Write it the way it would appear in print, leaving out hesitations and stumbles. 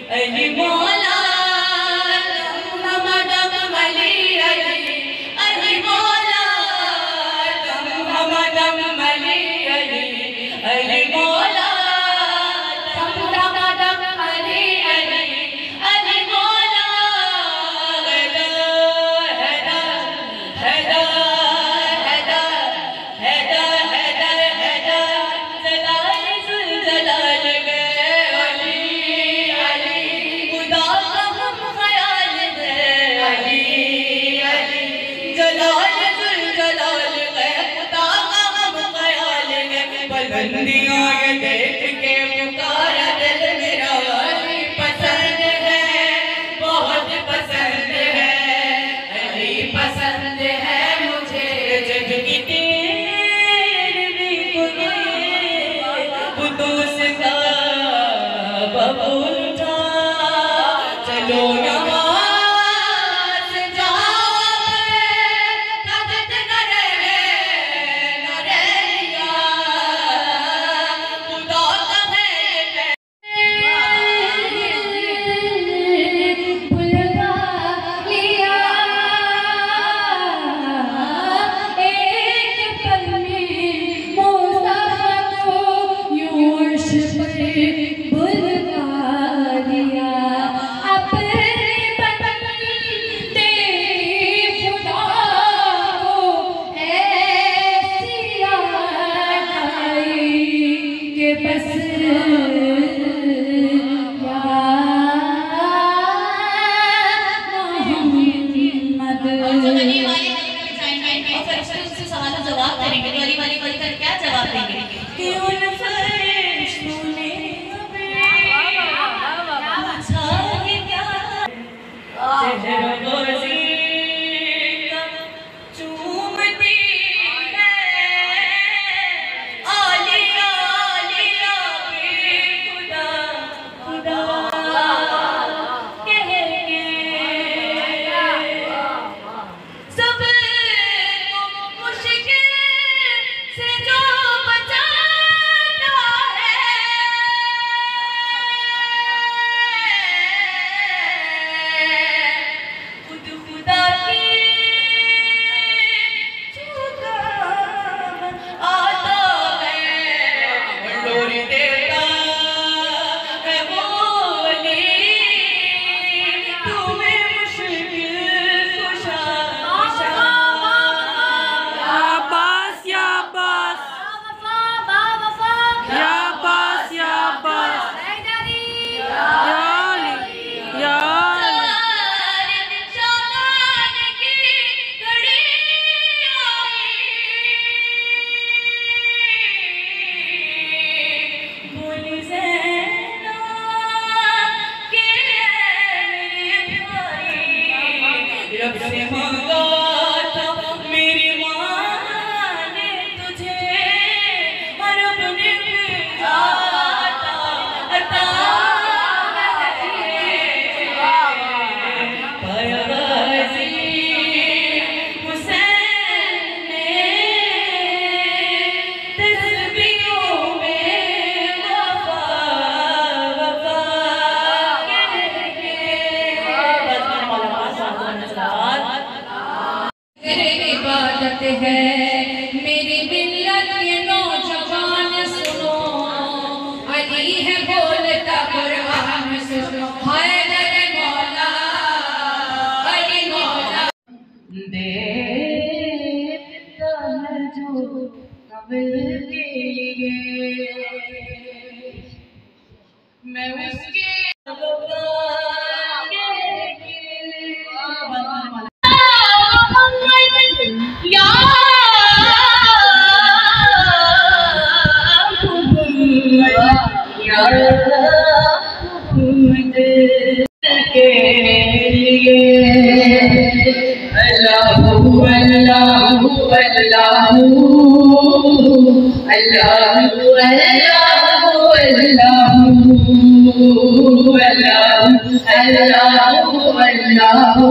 अली मौला मोहम्मद अली अली अली मौला मोहम्मद अली अली अली मौला मोहम्मद अली अली अली मौला हैदर हैदर हैदर हैदर हैदर जलाल जलाल गए अली अली खुदा का हम ख्याल गए अली अली जलाल जलाल गए खुदा का हम ख्याल गए बुलंदियां ये देख के पुकारा दिल मेरा अली पसंद है बहुत पसंद है अली पसंद है मुझे जग की तेरी कुदूस का बबूल था चलो यहाँ से जाओ ताकत न रहे खुदा का है भुलवा लिया एक पल में मुस्तफा को यूं अर्श पर भुलवा लिया अपने बंदे खुदा को ऐसी याद आई कि बस जवाब करेंगे गली वाली गली का क्या जवाब देंगे कि उन फरिश्तों ने पूछा ये क्या चेहरोज़ी का चूमती है आलिया आलिया के खुदा खुदा कह के सब मुश्किल से जो बचाता है खुद खुदा की चूका आता है डोर देता है बोली तुम्हें मुश्किल खुशा रब से मांगा था मेरी माँ ने तुझे और अपने भेजा था अता पाया गाज़ी हुसैन ने तस्बीहों में वफा वफा तेरे इबादत है मेरी मिल्लत के नौजवान सुनो अली है बोलता कुरान सुनो हैदर मौला अली मौला देता है जो कब्र के लिए मैं उसके या के लिए अल्लाहु अल्लाहु अल्लाहु अल्लाहु अल्लाहु अल्लाहु अल्लाहु अल्लाहु